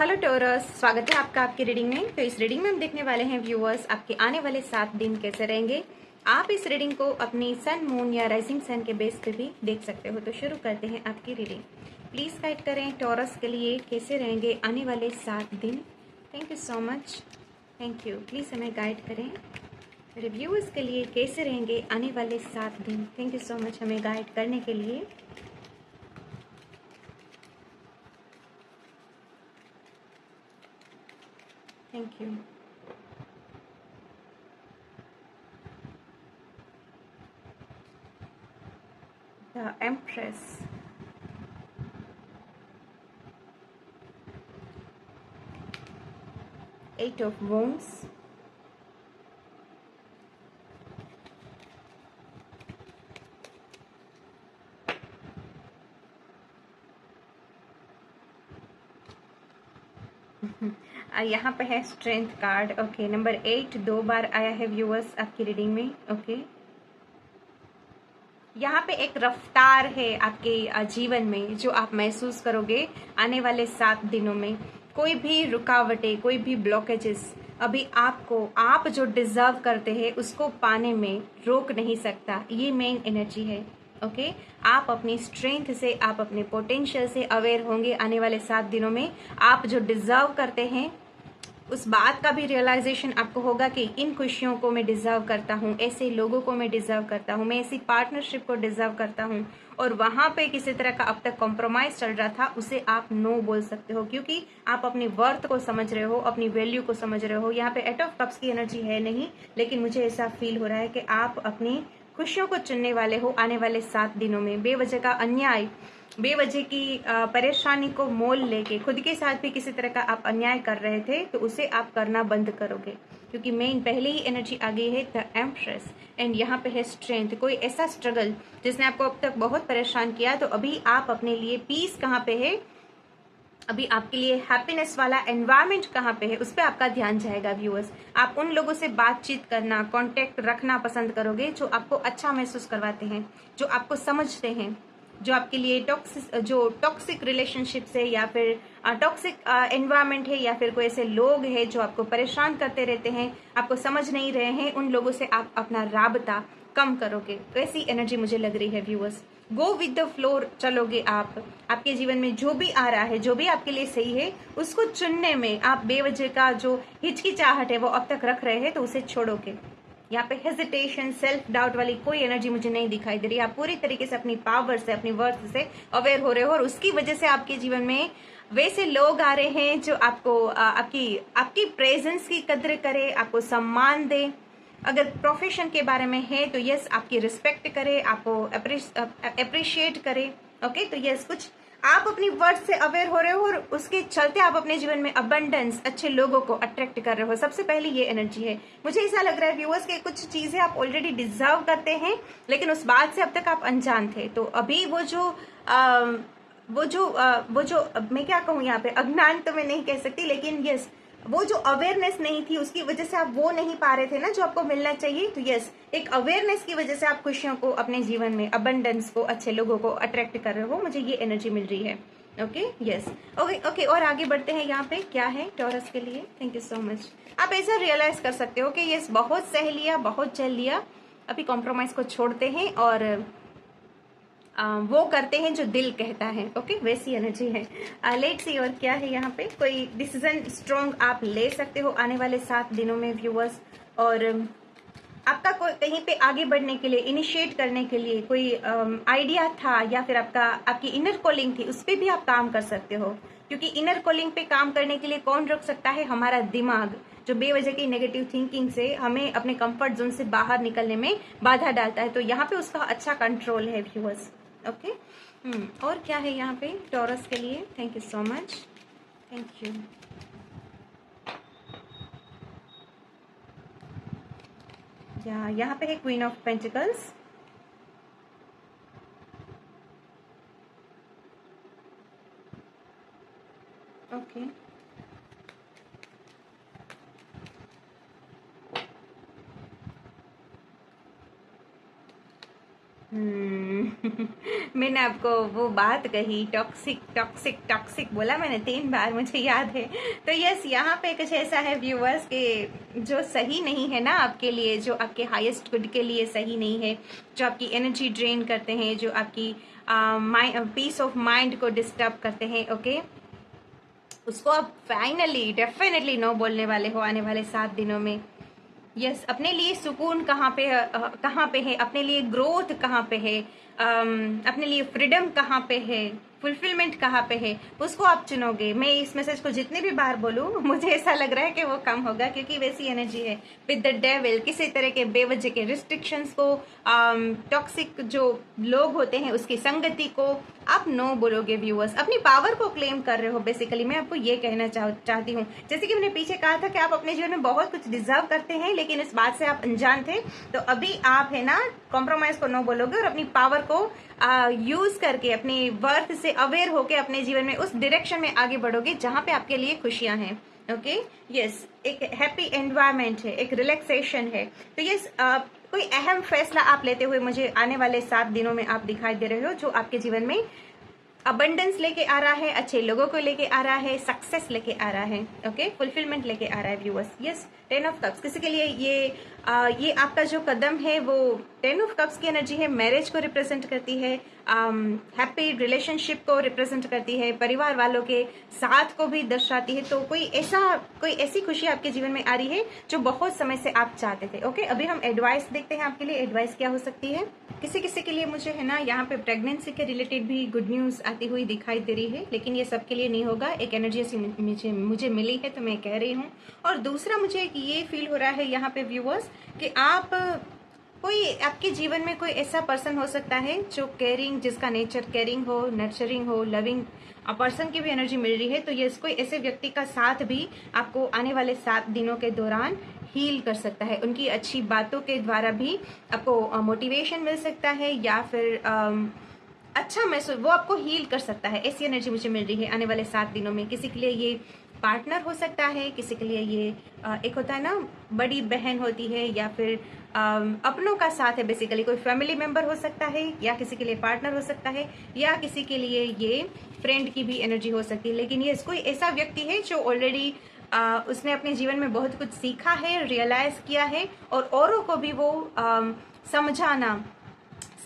Hello taurus, स्वागत है आपका आपकी रीडिंग में। तो इस रीडिंग में हम देखने वाले हैं व्यूअर्स, आपके आने वाले 7 दिन कैसे रहेंगे। आप इस रीडिंग को अपनी सन, मून या राइजिंग सन के बेस पे भी देख सकते हो। तो शुरू करते हैं आपकी रीडिंग। प्लीज गाइड करें टॉरस के लिए कैसे रहेंगे आने वाले 7 दिन। Thank you so much, thank you. Please हमें गाइड करें रिव्यूअर्स के लिए कैसे रहेंगे आने वाले 7 दिन। थैंक यू सो मच हमें गाइड करने के लिए। Thank you. The empress, 8 of Wands, यहाँ पे है स्ट्रेंथ कार्ड। ओके, नंबर 8 2 बार आया है व्यूअर्स आपकी रीडिंग में। ओके, यहाँ पे एक रफ्तार है आपके जीवन में जो आप महसूस करोगे आने वाले 7 दिनों में। कोई भी रुकावटें, कोई भी ब्लॉकेजेस अभी आपको, आप जो डिजर्व करते हैं उसको पाने में रोक नहीं सकता। ये मेन एनर्जी है। ओके, आप अपनी स्ट्रेंथ से, आप अपने पोटेंशियल से अवेयर होंगे आने वाले 7 दिनों में। आप जो डिजर्व करते हैं उस बात का भी रियलाइजेशन आपको होगा कि इन खुशियों को मैं डिजर्व करता हूँ, ऐसे लोगों को मैं डिजर्व करता हूँ, मैं ऐसी पार्टनरशिप को डिजर्व करता हूँ। और वहां पे किसी तरह का अब तक कॉम्प्रोमाइज चल रहा था, उसे आप नो बोल सकते हो, क्योंकि आप अपनी वर्थ को समझ रहे हो, अपनी वैल्यू को समझ रहे हो। यहाँ पे 8 ऑफ कप्स की एनर्जी है नहीं, लेकिन मुझे ऐसा फील हो रहा है कि आप अपनी खुशियों को चुनने वाले हो आने वाले 7 दिनों में। बेवजह का अन्याय, बेवजह की परेशानी को मोल लेके खुद के साथ भी किसी तरह का आप अन्याय कर रहे थे, तो उसे आप करना बंद करोगे, क्योंकि मेन पहले ही एनर्जी आ गई है द एम्प्रेस। एंड यहाँ पे है स्ट्रेंथ। कोई ऐसा स्ट्रगल जिसने आपको अब तक बहुत परेशान किया, तो अभी आप अपने लिए पीस कहाँ पे है, अभी आपके लिए हैप्पीनेस वाला एनवायरनमेंट कहाँ पे है, उस पर आपका ध्यान जाएगा व्यूअर्स। आप उन लोगों से बातचीत करना, कांटेक्ट रखना पसंद करोगे जो आपको अच्छा महसूस करवाते हैं, जो आपको समझते हैं, जो आपके लिए टॉक्सिक रिलेशनशिप से या फिर टॉक्सिक एनवायरनमेंट है, या फिर कोई ऐसे लोग हैं जो आपको परेशान करते रहते हैं, आपको समझ नहीं रहे हैं, उन लोगों से आप अपना राबता कम करोगे। तो ऐसी एनर्जी मुझे लग रही है viewers. Go with the floor चलोगे आप। आपके जीवन में जो भी आ रहा है, जो भी आपके लिए सही है, उसको चुनने में आप बेवजह का जो हिचकिचाहट है वो अब तक रख रहे हैं, तो उसे छोड़ोगे। यहाँ पे हेजिटेशन, सेल्फ डाउट वाली कोई एनर्जी मुझे नहीं दिखाई दे रही। आप पूरी तरीके से अपनी पावर से, अपनी वर्थ से अवेयर हो रहे हो, और उसकी वजह से आपके जीवन में वैसे लोग आ रहे हैं जो आपको आपकी आपकी प्रेजेंस की कद्र करे, आपको सम्मान दे। अगर प्रोफेशन के बारे में है तो यस, आपकी रिस्पेक्ट करे, आपको अप्रिशिएट करे। ओके, तो यस, कुछ आप अपनी वर्थ से अवेयर हो रहे हो, और उसके चलते आप अपने जीवन में अबंडेंस, अच्छे लोगों को अट्रैक्ट कर रहे हो। सबसे पहले ये एनर्जी है। मुझे ऐसा लग रहा है व्यूअर्स के कुछ चीजें आप ऑलरेडी डिजर्व करते हैं, लेकिन उस बात से अब तक आप अनजान थे। तो अभी वो जो मैं क्या कहूँ, यहाँ पे अज्ञान तो मैं नहीं कह सकती, लेकिन यस, वो जो अवेयरनेस नहीं थी उसकी वजह से आप वो नहीं पा रहे थे ना जो आपको मिलना चाहिए। तो यस, एक अवेयरनेस की वजह से आप खुशियों को अपने जीवन में, अबंडेंस को, अच्छे लोगों को अट्रैक्ट कर रहे हो। मुझे ये एनर्जी मिल रही है। Okay, yes, okay okay. और आगे बढ़ते हैं। यहाँ पे क्या है टॉरस के लिए। Thank you so much. आप ऐसा रियलाइज कर सकते हो कि यस, बहुत सह लिया, बहुत चल लिया, अभी कॉम्प्रोमाइज को छोड़ते हैं और वो करते हैं जो दिल कहता है। ओके, वैसी एनर्जी है। लेट्स सी और क्या है यहाँ पे। कोई डिसीजन स्ट्रॉन्ग आप ले सकते हो आने वाले 7 दिनों में व्यूअर्स, और आपका कोई कहीं पे आगे बढ़ने के लिए, इनिशिएट करने के लिए कोई आइडिया था, या फिर आपकी इनर कॉलिंग थी, उस पर भी आप काम कर सकते हो। क्योंकि इनर कॉलिंग पे काम करने के लिए कौन रोक सकता है? हमारा दिमाग, जो बेवजह की नेगेटिव थिंकिंग से हमें अपने कंफर्ट जोन से बाहर निकलने में बाधा डालता है। तो यहाँ पे उसका अच्छा कंट्रोल है व्यूअर्स। ओके, और क्या है यहाँ पे टॉरस के लिए। Thank you so much, thank you. यहाँ पे है क्वीन ऑफ पेंटिकल्स। ओके, मैंने आपको वो बात कही, टॉक्सिक टॉक्सिक टॉक्सिक बोला मैंने 3 बार, मुझे याद है। तो यस, यहाँ पे कुछ ऐसा है व्यूअर्स के जो सही नहीं है ना आपके लिए, जो आपके हाईएस्ट गुड के लिए सही नहीं है, जो आपकी एनर्जी ड्रेन करते हैं, जो आपकी पीस ऑफ माइंड को डिस्टर्ब करते हैं, ओके, उसको आप फाइनली डेफिनेटली नो बोलने वाले हो आने वाले 7 दिनों में। यस, अपने लिए सुकून कहाँ पे है, अपने लिए ग्रोथ कहाँ पे है, अपने लिए फ्रीडम कहाँ पे है, फुलफिलमेंट कहाँ पे है, उसको आप चुनोगे। मैं इस मैसेज को जितनी भी बार बोलूँ मुझे ऐसा लग रहा है कि वो कम होगा, क्योंकि वैसी एनर्जी है विद द डेविल। किसी तरह के बेवजह के रिस्ट्रिक्शंस को, टॉक्सिक जो लोग होते हैं उसकी संगति को आप नो बोलोगे व्यूअर्स। अपनी पावर को क्लेम कर रहे हो बेसिकली, मैं आपको ये कहना चाहती हूँ। जैसे कि मैंने पीछे कहा था कि आप अपने जीवन में बहुत कुछ डिजर्व करते हैं, लेकिन इस बात से आप अनजान थे। तो अभी आप है ना कॉम्प्रोमाइज को नो बोलोगे और अपनी पावर को यूज करके, अपने वर्थ से अवेयर होके अपने जीवन में उस डायरेक्शन में आगे बढ़ोगे जहां पे आपके लिए खुशियां हैं। ओके, यस, एक हैप्पी एनवायरनमेंट है, एक रिलैक्सेशन है। तो यस, कोई अहम फैसला आप लेते हुए मुझे आने वाले 7 दिनों में आप दिखाई दे रहे हो, जो आपके जीवन में अबंडेंस लेके आ रहा है, अच्छे लोगों को लेके आ रहा है, सक्सेस लेके आ रहा है, ओके, फुलफिलमेंट लेके आ रहा है व्यूअर्स। यस, 10 ऑफ कप्स किसी के लिए ये आपका जो कदम है वो 10 ऑफ कप्स की एनर्जी है, मैरिज को रिप्रेजेंट करती है, हैप्पी रिलेशनशिप को रिप्रेजेंट करती है, परिवार वालों के साथ को भी दर्शाती है। तो कोई ऐसी खुशी आपके जीवन में आ रही है जो बहुत समय से आप चाहते थे। ओके, अभी हम एडवाइस देखते हैं आपके लिए, एडवाइस क्या हो सकती है। किसी किसी के लिए मुझे है ना यहाँ पे प्रेगनेंसी के रिलेटेड भी गुड न्यूज आती हुई दिखाई दे रही है, लेकिन ये सबके लिए नहीं होगा। एक एनर्जी ऐसी मुझे मिली है तो मैं कह रही हूँ। और दूसरा मुझे ये फील हो रहा है यहाँ पे व्यूअर्स कि आपके जीवन में कोई ऐसा पर्सन हो सकता है जो केयरिंग, जिसका नेचर केयरिंग हो, नर्चरिंग हो, लविंग पर्सन की भी एनर्जी मिल रही है। तो ये कोई ऐसे व्यक्ति का साथ भी आपको आने वाले 7 दिनों के दौरान हील कर सकता है। उनकी अच्छी बातों के द्वारा भी आपको मोटिवेशन मिल सकता है, या फिर अच्छा महसूस, वो आपको हील कर सकता है। ऐसी एनर्जी मुझे मिल रही है आने वाले 7 दिनों में। किसी के लिए ये पार्टनर हो सकता है, किसी के लिए ये एक होता है ना बड़ी बहन होती है, या फिर अपनों का साथ है, बेसिकली कोई फैमिली मेंबर हो सकता है, या किसी के लिए पार्टनर हो सकता है, या किसी के लिए ये फ्रेंड की भी एनर्जी हो सकती है। लेकिन ये कोई ऐसा व्यक्ति है जो ऑलरेडी उसने अपने जीवन में बहुत कुछ सीखा है, रियलाइज किया है, और औरों को भी वो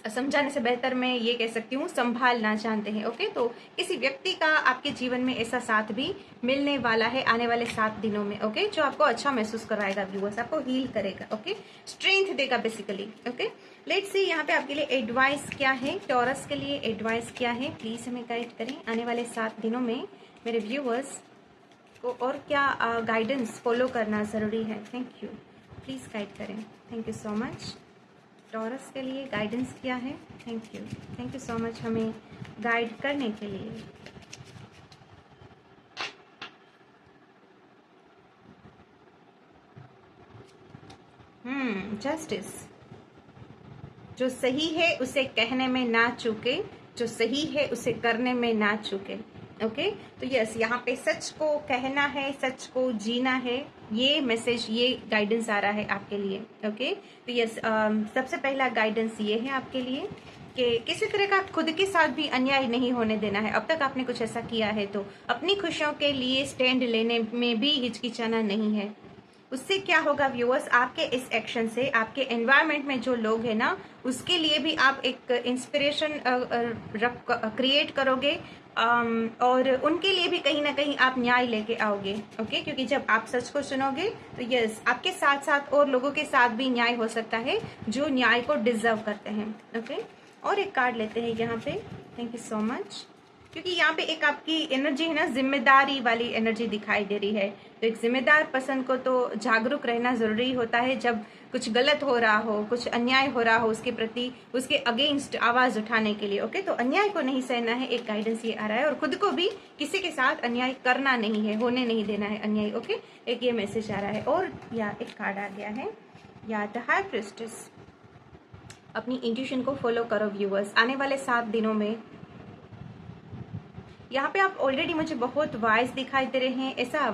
समझाने से बेहतर मैं ये कह सकती हूँ संभालना चाहते हैं। ओके, तो किसी व्यक्ति का आपके जीवन में ऐसा साथ भी मिलने वाला है आने वाले 7 दिनों में। ओके, जो आपको अच्छा महसूस कराएगा व्यूअर्स, आपको हील करेगा, ओके, स्ट्रेंथ देगा बेसिकली। ओके, लेट्स सी यहाँ पे आपके लिए एडवाइस क्या है, टॉरस के लिए एडवाइस क्या है, प्लीज हमें गाइड करें आने वाले 7 दिनों में मेरे व्यूअर्स को, और क्या गाइडेंस फॉलो करना जरूरी है। थैंक यू, प्लीज गाइड करें। Thank you so much. Taurus के लिए गाइडेंस क्या है। थैंक यू सो मच हमें गाइड करने के लिए। जस्टिस, जो सही है उसे कहने में ना चूके, जो सही है उसे करने में ना चूके। ओके, तो यस, यहाँ पे सच को कहना है, सच को जीना है, ये मैसेज, ये गाइडेंस आ रहा है आपके लिए। ओके, तो यस, सबसे पहला गाइडेंस ये है आपके लिए कि किसी तरह का खुद के साथ भी अन्याय नहीं होने देना है। अब तक आपने कुछ ऐसा किया है तो अपनी खुशियों के लिए स्टैंड लेने में भी हिचकिचाना नहीं है। उससे क्या होगा व्यूअर्स, आपके इस एक्शन से आपके एनवायरनमेंट में जो लोग हैं ना, उसके लिए भी आप एक इंस्पिरेशन क्रिएट करोगे, और उनके लिए भी कहीं ना कहीं आप न्याय लेके आओगे। ओके, क्योंकि जब आप सच को सुनोगे तो यस, आपके साथ साथ और लोगों के साथ भी न्याय हो सकता है जो न्याय को डिजर्व करते हैं। ओके, और एक कार्ड लेते हैं यहाँ पे। थैंक यू सो मच, क्योंकि यहाँ पे एक आपकी एनर्जी है ना, जिम्मेदारी वाली एनर्जी दिखाई दे रही है। तो एक जिम्मेदार पर्सन को तो जागरूक रहना जरूरी होता है। जब कुछ गलत हो रहा हो, कुछ अन्याय हो रहा हो, उसके प्रति, उसके अगेंस्ट आवाज उठाने के लिए। ओके, तो अन्याय को नहीं सहना है, एक गाइडेंस ये आ रहा है, और खुद को भी किसी के साथ अन्याय करना नहीं है, होने नहीं देना है अन्याय। ओके, एक ये मैसेज आ रहा है। और या एक कार्ड आ गया है, या द हाई प्रीस्टेस। अपनी इंट्यूशन को फॉलो करो व्यूअर्स, आने वाले 7 दिनों में यहाँ पे आप ऑलरेडी मुझे बहुत वाइज दिखाई दे रहे हैं। ऐसा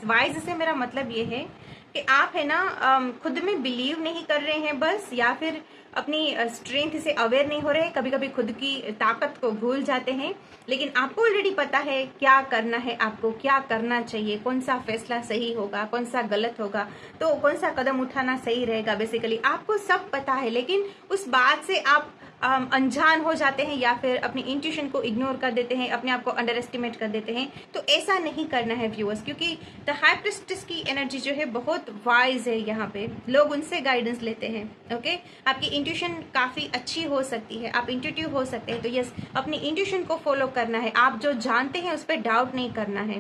वाइज से मेरा मतलब ये है कि आप है ना खुद में बिलीव नहीं कर रहे हैं बस, या फिर अपनी स्ट्रेंथ से अवेयर नहीं हो रहे हैं। कभी कभी खुद की ताकत को भूल जाते हैं, लेकिन आपको ऑलरेडी पता है क्या करना है, आपको क्या करना चाहिए, कौन सा फैसला सही होगा, कौन सा गलत होगा, तो कौन सा कदम उठाना सही रहेगा। बेसिकली आपको सब पता है, लेकिन उस बात से आप अनजान हो जाते हैं या फिर अपनी इंट्यूशन को इग्नोर कर देते हैं, अपने आप को अंडर एस्टिमेट कर देते हैं। तो ऐसा नहीं करना है व्यूअर्स, क्योंकि द हाई प्रिस्टेस की एनर्जी जो है बहुत वाइज है। यहाँ पे लोग उनसे गाइडेंस लेते हैं। ओके, आपकी इंट्यूशन काफी अच्छी हो सकती है, आप इंट्यूटिव हो सकते हैं। तो यस, अपनी इंट्यूशन को फॉलो करना है। आप जो जानते हैं उस पर डाउट नहीं करना है,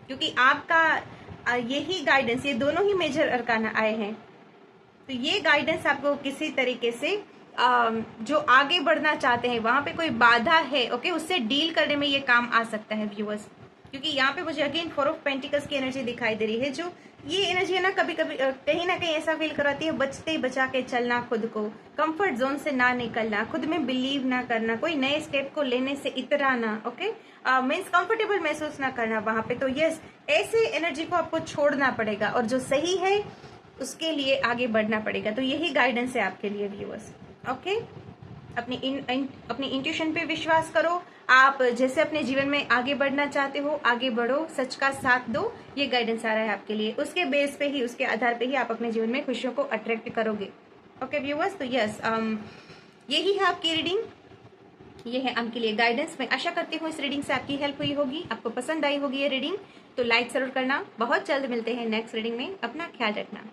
क्योंकि आपका यही गाइडेंस, ये दोनों ही मेजर अरकाना आए हैं। तो ये गाइडेंस आपको किसी तरीके से जो आगे बढ़ना चाहते हैं, वहां पे कोई बाधा है, ओके, उससे डील करने में ये काम आ सकता है व्यूअर्स। क्योंकि यहाँ पे मुझे अगेन 4 ऑफ पेंटिकल्स की एनर्जी दिखाई दे रही है। जो ये एनर्जी है ना, कभी कभी कहीं ना कहीं ऐसा फील कराती है, बचते बचा के चलना, खुद को कंफर्ट जोन से ना निकलना, खुद में बिलीव ना करना, कोई नए स्टेप को लेने से इतराना, ओके, मीन्स कंफर्टेबल महसूस ना करना वहां पे। तो यस, ऐसे एनर्जी को आपको छोड़ना पड़ेगा और जो सही है उसके लिए आगे बढ़ना पड़ेगा। तो यही गाइडेंस है आपके लिए व्यूअर्स। ओके, अपनी इंट्यूशन पे विश्वास करो। आप जैसे अपने जीवन में आगे बढ़ना चाहते हो, आगे बढ़ो, सच का साथ दो। ये गाइडेंस आ रहा है आपके लिए। उसके बेस पे ही, उसके आधार पे ही आप अपने जीवन में खुशियों को अट्रैक्ट करोगे। ओके व्यूअर्स, तो यस, यही है आपकी रीडिंग, ये है आपके लिए गाइडेंस। मैं आशा करती हूँ इस रीडिंग से आपकी हेल्प हुई होगी, आपको पसंद आई होगी ये रीडिंग। तो लाइक जरूर करना। बहुत जल्द मिलते हैं नेक्स्ट रीडिंग में। अपना ख्याल रखना।